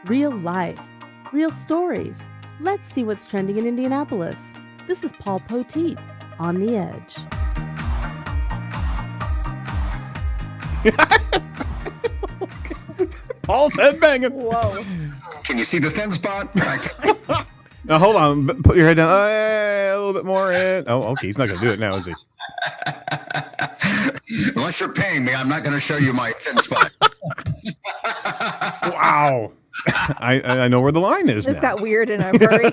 Real life. Real stories. Let's see what's trending in Indianapolis. This is Paul Poteet on The Edge. Paul's headbanging. Whoa. Can you see the thin spot? Now, hold on. Put your head down. A little bit more in. Oh, okay. He's not going to do it now, is he? Unless you're paying me, I'm not going to show you my thin spot. Wow. I know where the line is This now. got weird in a hurry.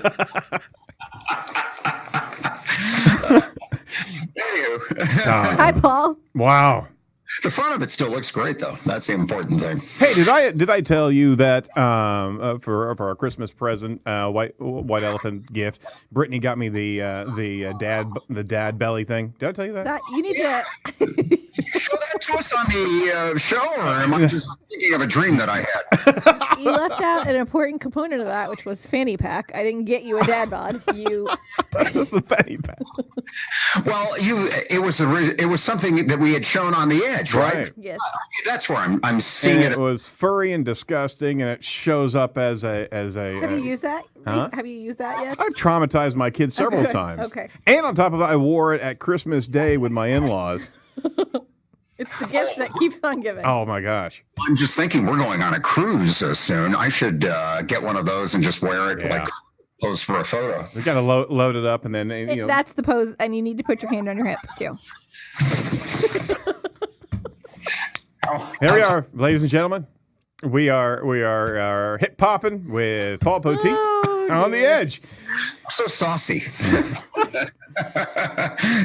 Anywho. Hi, Paul. Wow. The front of it still looks great, though. That's the important thing. Hey, did I tell you that for our Christmas present, white elephant gift, Brittany got me the dad belly thing. Did I tell you that? You need to. Show that to us on the show, or am I just thinking of a dream that I had? You left out an important component of that, which was fanny pack. I didn't get you a dad bod. That was the fanny pack. Well, it was something that we had shown on the edge, right? Yes. That's where I'm seeing And it. it was furry and disgusting, and it shows up as a. Have you used that? Huh? Have you used that yet? I've traumatized my kids several times. Okay. And on top of that, I wore it at Christmas Day with my in-laws. It's the gift that keeps on giving. Oh my gosh! I'm just thinking we're going on a cruise soon. I should get one of those and just wear it, like pose for a photo. We got to load it up, and then That's the pose, and you need to put your hand on your hip too. Here we are, ladies and gentlemen. We are hip popping with Paul Poteet on the edge. So saucy.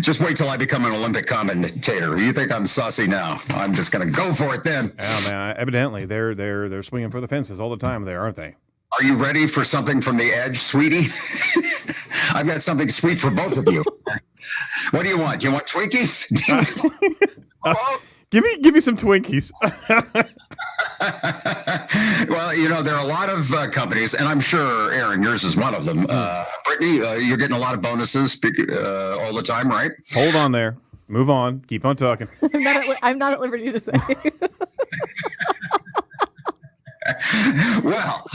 Just wait till I become an Olympic commentator. You think I'm saucy now? I'm just going to go for it then. Oh man, evidently they're swinging for the fences all the time there, aren't they? Are you ready for something from the edge, sweetie? I've got something sweet for both of you. What do you want? You want Twinkies? Give me some Twinkies. Well, there are a lot of companies, and I'm sure, Aaron, yours is one of them. Brittany, you're getting a lot of bonuses all the time, right? Hold on there. Move on. Keep on talking. I'm not at liberty to say. Well,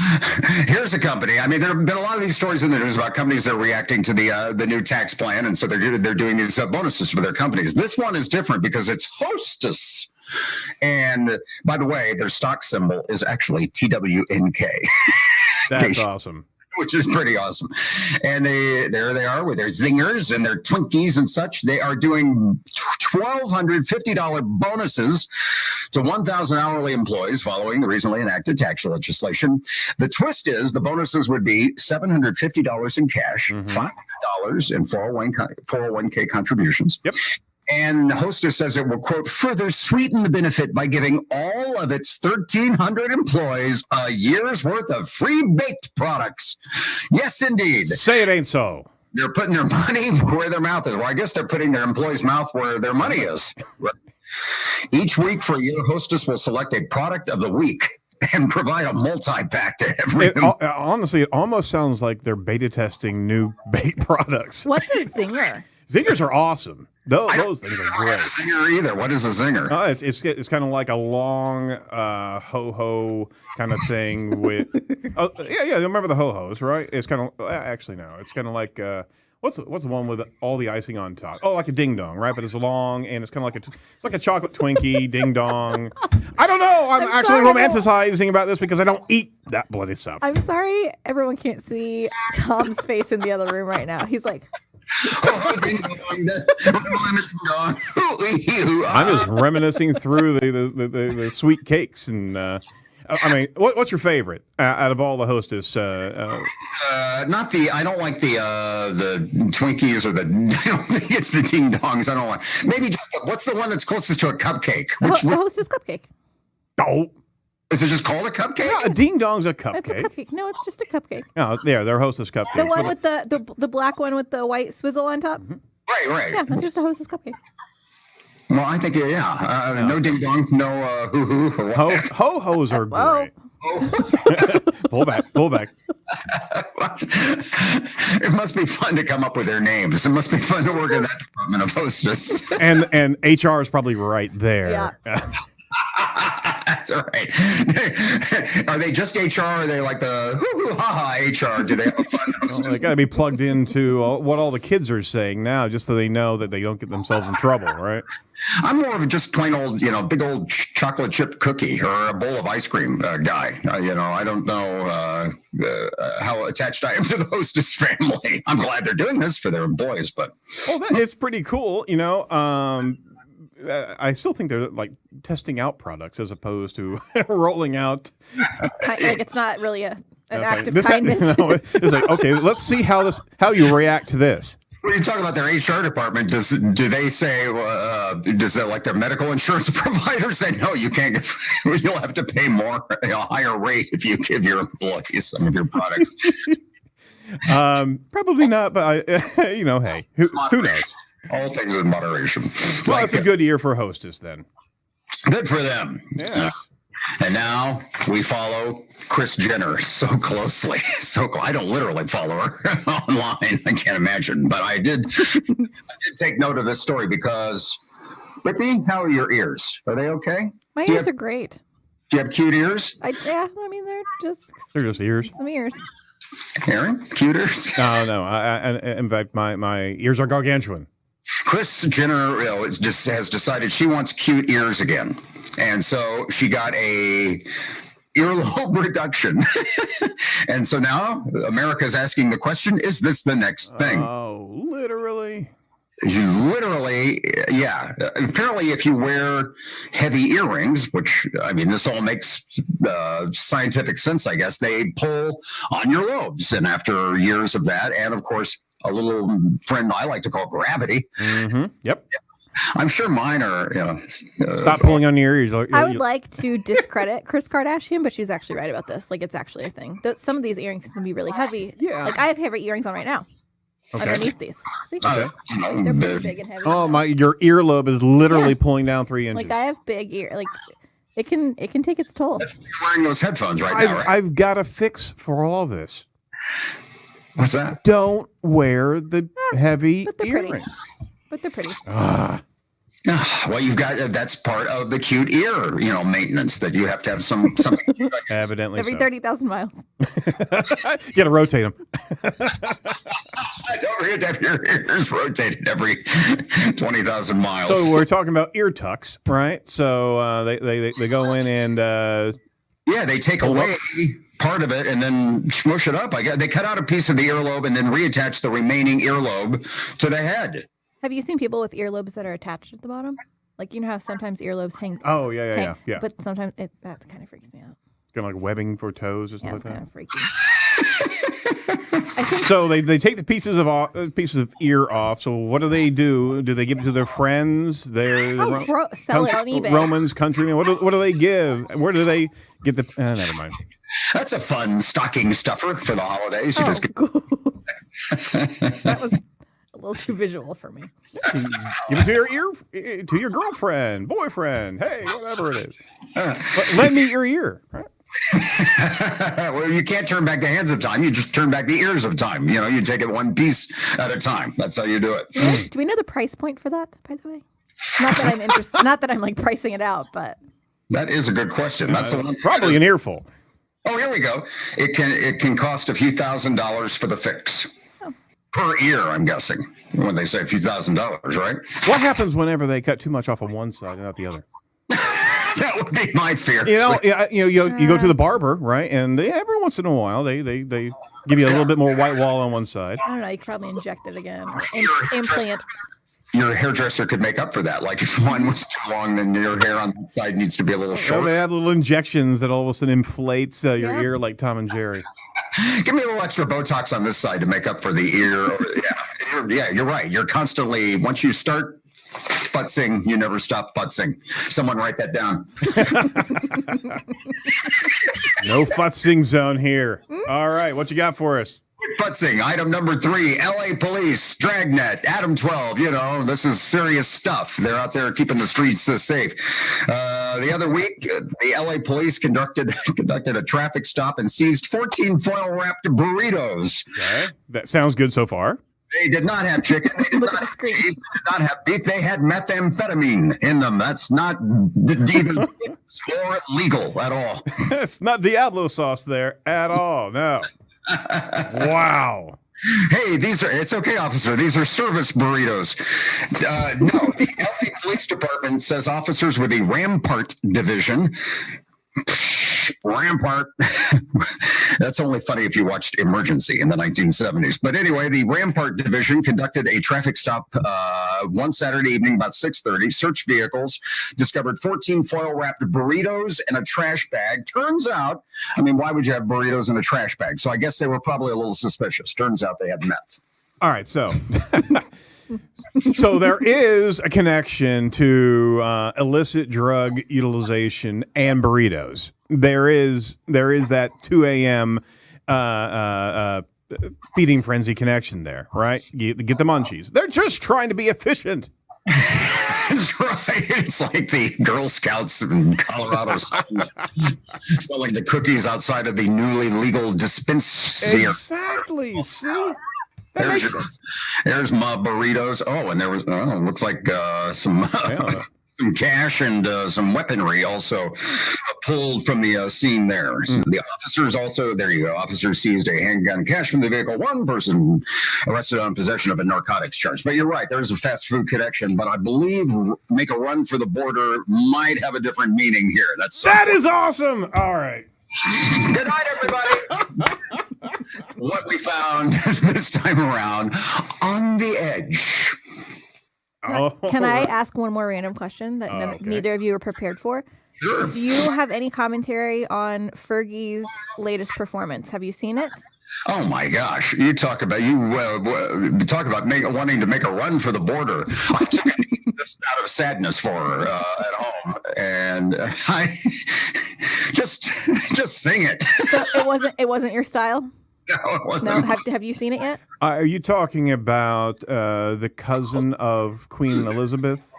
here's a company. I mean, there have been a lot of these stories in the news about companies that are reacting to the new tax plan, and so they're doing these bonuses for their companies. This one is different because it's Hostess. And by the way, their stock symbol is actually TWNK. That's awesome. Which is pretty awesome. And there they are with their zingers and their Twinkies and such. They are doing $1,250 bonuses to 1,000 hourly employees following the recently enacted tax legislation. The twist is the bonuses would be $750 in cash, $500 in 401k contributions. Yep. And Hostess says it will, quote, further sweeten the benefit by giving all of its 1,300 employees a year's worth of free baked products. Yes, indeed. Say it ain't so. They're putting their money where their mouth is. Well, I guess they're putting their employees' mouth where their money is. Each week for a year, Hostess will select a product of the week and provide a multi-pack to everyone. Honestly, it almost sounds like they're beta testing new baked products. What's a zinger? Zingers are awesome. Those things are I don't great. have a zinger either. What is a zinger? It's kind of like a long ho-ho kind of thing with. Yeah. Remember the ho-hos, right? It's kind of actually no. It's kind of like what's the one with all the icing on top? Oh, like a ding dong, right? But it's long and it's kind of like a chocolate Twinkie ding dong. I don't know. I'm actually romanticizing about this because I don't eat that bloody stuff. I'm sorry, everyone can't see Tom's face in the other room right now. He's like. I'm just reminiscing through the sweet cakes and I mean, what's your favorite out of all the Hostess? I don't like the Twinkies or I don't think it's the ding dongs. I don't like. Maybe just what's the one that's closest to a cupcake? The Hostess cupcake. Oh. Is it just called a cupcake? Yeah, a ding dong's a cupcake. It's a cupcake. No, it's just a cupcake. No, yeah, they're Hostess cupcakes. The one with the black one with the white swizzle on top. Mm-hmm. Right. Yeah, it's just a Hostess cupcake. Well, I think no ding dong, no hoo hoo. Ho-hos are great. Pull back. It must be fun to come up with their names. It must be fun to work in that department of Hostess. And HR is probably right there. Yeah. That's all right. Are they just HR? Or are they like the hoo-hoo-ha-ha HR? Do they have a fun hostess? Well, they got to be plugged into what all the kids are saying now, just so they know that they don't get themselves in trouble, right? I'm more of a just plain old, big old chocolate chip cookie or a bowl of ice cream guy. I don't know how attached I am to the hostess family. I'm glad they're doing this for their employees, but it's pretty cool. I still think they're like testing out products as opposed to rolling out. Like it's not really an act of kindness. It's like, okay, let's see how you react to this. When you talk about their HR department, do they say, does that like their medical insurance provider say, no, you can't, you'll have to pay more, a higher rate if you give your employees some of your products? Probably not, but hey, who knows? All things in moderation. Well, it's a good year for Hostess then. Good for them. Yes. And now we follow Kris Jenner so closely. I don't literally follow her online. I can't imagine. But I did take note of this story because, Whitney, how are your ears? Are they okay? My ears are great. Do you have cute ears? They're just ears. Some ears. Aaron, cute ears? No. In fact, my ears are gargantuan. Kris Jenner has decided she wants cute ears again. And so she got a earlobe reduction. And so now America is asking the question, is this the next thing? Oh, literally? Yeah. Apparently, if you wear heavy earrings, which, this all makes scientific sense, I guess, they pull on your lobes. And after years of that, and of course, a little friend I like to call gravity. Mm-hmm. Yep. I'm sure mine are, Stop pulling on your ears. I would like to discredit Kris Kardashian, but she's actually right about this. Like, it's actually a thing. Some of these earrings can be really heavy. Yeah. Like, I have heavy earrings on right now. Okay. Underneath these. See? Okay. They're pretty big and heavy. Oh, your earlobe is literally pulling down 3 inches. Like, I have big ear. Like, it can take its toll. You're wearing those headphones right now, right? I've got a fix for all this. What's that? Don't wear the heavy but they're earrings. But they're pretty. Well, you've got that's part of the cute ear, maintenance that you have to have something. Evidently, every 30,000 miles. You got to rotate them. Don't forget to have your ears rotated every 20,000 miles. So we're talking about ear tucks, right? So they go in and they take away part of it and then smush it up. They cut out a piece of the earlobe and then reattach the remaining earlobe to the head. Have you seen people with earlobes that are attached at the bottom? Like, how sometimes earlobes hang. Oh, yeah. But sometimes that kind of freaks me out. Kind of like webbing for toes or something like that. Kind of freaky. So they take the pieces of ear off. So what do they do? Do they give it to their friends? Sell it on eBay. Romans, countrymen. What do they give? Where do they get the? Never mind. That's a fun stocking stuffer for the holidays. You just get... That was a little too visual for me. Give it to your girlfriend, boyfriend. Hey, whatever it is. Lend me your ear. Right? Well, you can't turn back the hands of time. You just turn back the ears of time. You take it one piece at a time. That's how you do it. Do we know the price point for that, by the way? Not that I'm interested. Not that I'm like pricing it out, but that is a good question. That's probably an earful. Oh, here we go. It can cost a few $1,000s for the fix. Per ear, I'm guessing, when they say a few $1,000s, right? What happens whenever they cut too much off on one side and not the other? That would be my fear. You go to the barber, right? And every once in a while, they give you a little bit more white wall on one side. I don't know. You could probably inject it again. Implant. Your hairdresser could make up for that. Like if one was too long, then your hair on that side needs to be a little short. They have little injections that all of a sudden inflates your ear like Tom and Jerry. Give me a little extra Botox on this side to make up for the ear. Yeah, you're right. You're constantly, once you start futzing, you never stop futzing. Someone write that down. No futzing zone here. All right, what you got for us? Futzing. Item number 3, LA police, Dragnet, Adam 12. This is serious stuff. They're out there keeping the streets safe. The other week, the LA police conducted a traffic stop and seized 14 foil-wrapped burritos. Okay. That sounds good so far. They did not have chicken. They did Look not at the have screen. cheese. They did not have beef. They had methamphetamine in them. That's not either or legal at all. It's not Diablo sauce there at all. No. Wow. Hey, it's okay, officer. These are service burritos. No, the LA Police Department says officers with the Rampart Division. Rampart. That's only funny if you watched Emergency in the 1970s. But anyway, the Rampart Division conducted a traffic stop one Saturday evening about 6:30. Searched vehicles, discovered 14 foil-wrapped burritos and a trash bag. Turns out, why would you have burritos in a trash bag? So I guess they were probably a little suspicious. Turns out they had meth. All right, so so there is a connection to illicit drug utilization and burritos. There is that 2 a.m. Feeding frenzy connection there, right? Get the munchies. They're just trying to be efficient. That's right. It's like the Girl Scouts in Colorado selling the cookies outside of the newly legal dispensary. Exactly. See? There's my burritos. Oh, and there was looks like some cash and some weaponry also pulled from the scene there. So the officers also, there you go. Officers seized a handgun, cash from the vehicle. One person arrested on possession of a narcotics charge. But you're right, there's a fast food connection. But I believe make a run for the border might have a different meaning here. That is awesome. All right. Good night, everybody. What we found this time around on the edge. Can I ask one more random question that neither of you are prepared for? Sure. Do you have any commentary on Fergie's latest performance? Have you seen it? Oh my gosh! You talk about wanting to make a run for the border. I took it just out of sadness for her at home, and I just sing it. So it wasn't your style. No, it wasn't. No, have you seen it yet? Are you talking about the cousin of Queen Elizabeth?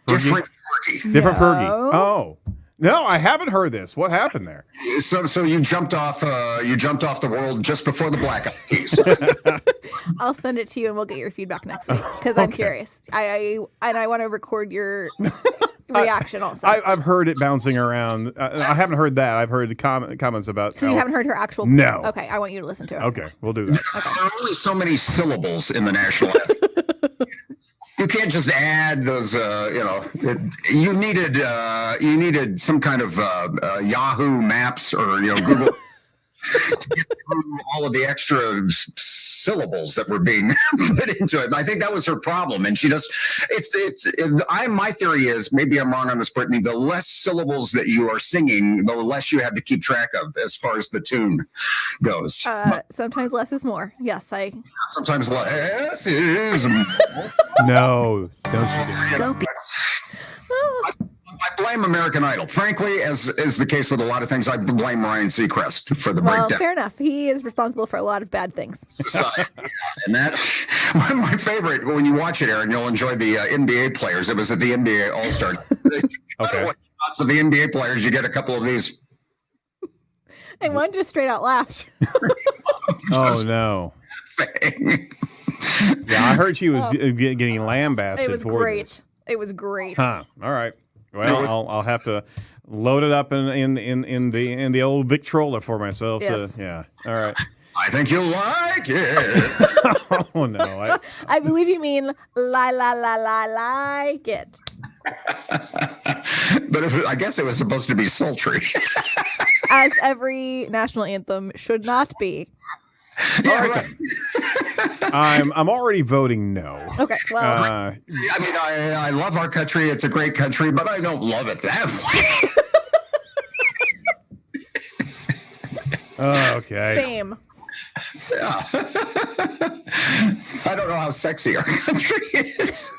Different Fergie. Different No. Fergie. Oh. No, I haven't heard this. What happened there? So you jumped off the world just before the Black Eyed Peas. I'll send it to you and we'll get your feedback next week because I'm curious. I want to record your reaction also. I've heard it bouncing around. I haven't heard that. I've heard the comments about. So you haven't heard her actual? No. Okay, I want you to listen to it. Okay, we'll do that. There are only so many syllables in the national anthem. You can't just add those. You needed some kind of Yahoo Maps or Google to get through all of the extra syllables that were being put into it. And I think that was her problem. And she just, my theory is, maybe I'm wrong on this, Brittany, the less syllables that you are singing, the less you have to keep track of as far as the tune goes. Sometimes less is more. Yes, Sometimes less is more. No, don't you do it. I blame American Idol. Frankly, as is the case with a lot of things, I blame Ryan Seacrest for the breakdown. Fair enough. He is responsible for a lot of bad things. And that, one of my favorite, when you watch it, Aaron, you'll enjoy the NBA players. It was at the NBA All-Star. Okay. Lots of the NBA players, you get a couple of these. And one just straight out laughed. Oh, no. Yeah, I heard she was getting lambasted. It was for great. This. It was great. Huh. All right. Well, I'll have to load it up in the old Victrola for myself. Yes. So, yeah. All right. I think you'll like it. Oh no. I believe you mean like it. But I guess it was supposed to be sultry. As every national anthem should not be. Yeah, right. I'm already voting no. Okay, well. I love our country. It's a great country, but I don't love it that way. Okay. Same. Yeah. I don't know how sexy our country is.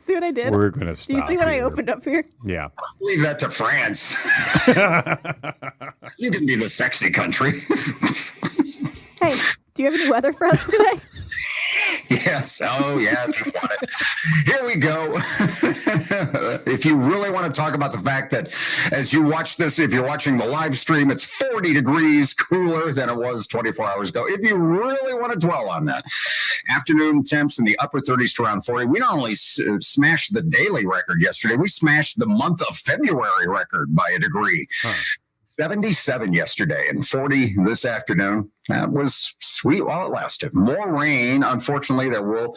See what I did? We're going to stop. Do you see what I here. opened up here? Yeah. Leave that to France. You can be the sexy country. Hey, do you have any weather for us today? Yes. Oh, yeah. If you want it. Here we go. If you really want to talk about the fact that as you watch this, if you're watching the live stream, it's 40 degrees cooler than it was 24 hours ago. If you really want to dwell on that, afternoon temps in the upper 30s to around 40. We not only smashed the daily record yesterday, we smashed the month of February record by a degree. 77 yesterday and 40 this afternoon. That was sweet while it lasted. More rain. Unfortunately, there will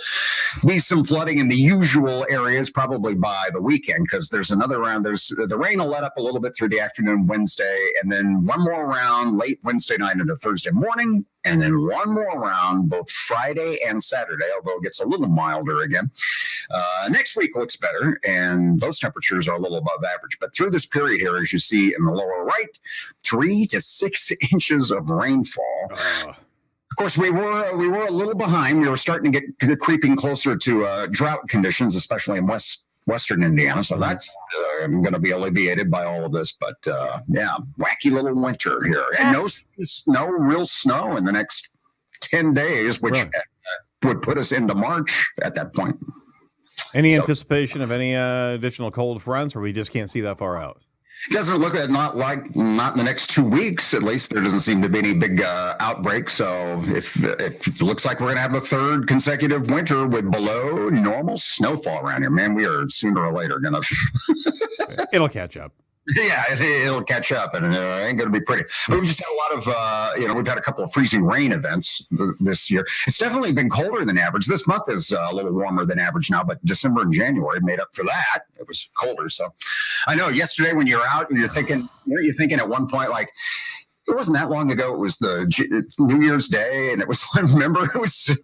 be some flooding in the usual areas probably by the weekend because there's another round. The rain will let up a little bit through the afternoon Wednesday, and then one more round late Wednesday night into Thursday morning, and then one more round both Friday and Saturday, although it gets a little milder again. Next week looks better, and those temperatures are a little above average. But through this period here, as you see in the lower right, 3 to 6 inches of rainfall. Of course, we were a little behind. We were starting to get creeping closer to drought conditions, especially in western Indiana. So that's going to be alleviated by all of this. But yeah, wacky little winter here, and no real snow in the next 10 days, which would put us into March at that point. Any anticipation of any additional cold fronts, or we just can't see that far out? Doesn't look at not in the next 2 weeks. At least there doesn't seem to be any big outbreak. So if it looks like we're going to have the third consecutive winter with below normal snowfall around here, man, we are sooner or later going to. It'll catch up. Yeah, it'll catch up, and it ain't going to be pretty. But we've just had a lot of, we've had a couple of freezing rain events this year. It's definitely been colder than average. This month is a little warmer than average now, but December and January made up for that. It was colder. So I know yesterday when you're out and you're thinking at one point, like, it wasn't that long ago. It was the New Year's Day, and it was, remember, it was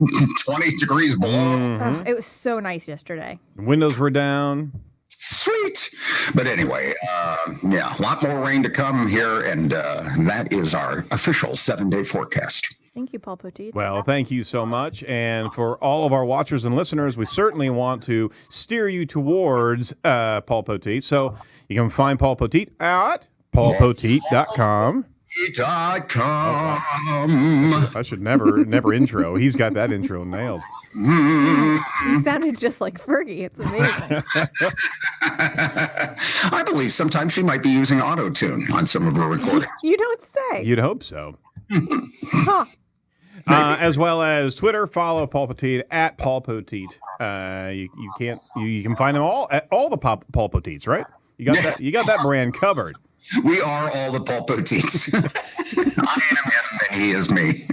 20 degrees below. Mm-hmm. It was so nice yesterday. Windows were down. Sweet. But anyway, a lot more rain to come here, and that is our official 7-day forecast. Thank you, Paul Poteet. Well, thank you so much. And for all of our watchers and listeners, we certainly want to steer you towards Paul Poteet. So you can find Paul Poteet at paulpoteet.com. I should never intro. He's got that intro nailed. You sounded just like Fergie. It's amazing. I believe sometimes she might be using auto-tune on some of her recordings. You don't say. You'd hope so. Huh. As well as Twitter, follow Paul Poteet at Paul Poteet. You can find them all at all the Paul Poteets, right? You got that brand covered. We are all the Paul Poteets. I am him and he is me.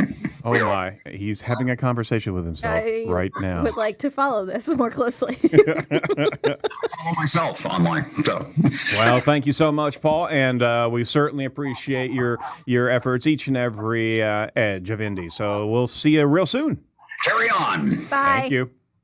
Oh my! He's having a conversation with himself right now. I would like to follow this more closely. I follow myself online. So. Well, thank you so much, Paul, and we certainly appreciate your efforts each and every edge of Indy. So we'll see you real soon. Carry on. Bye. Thank you.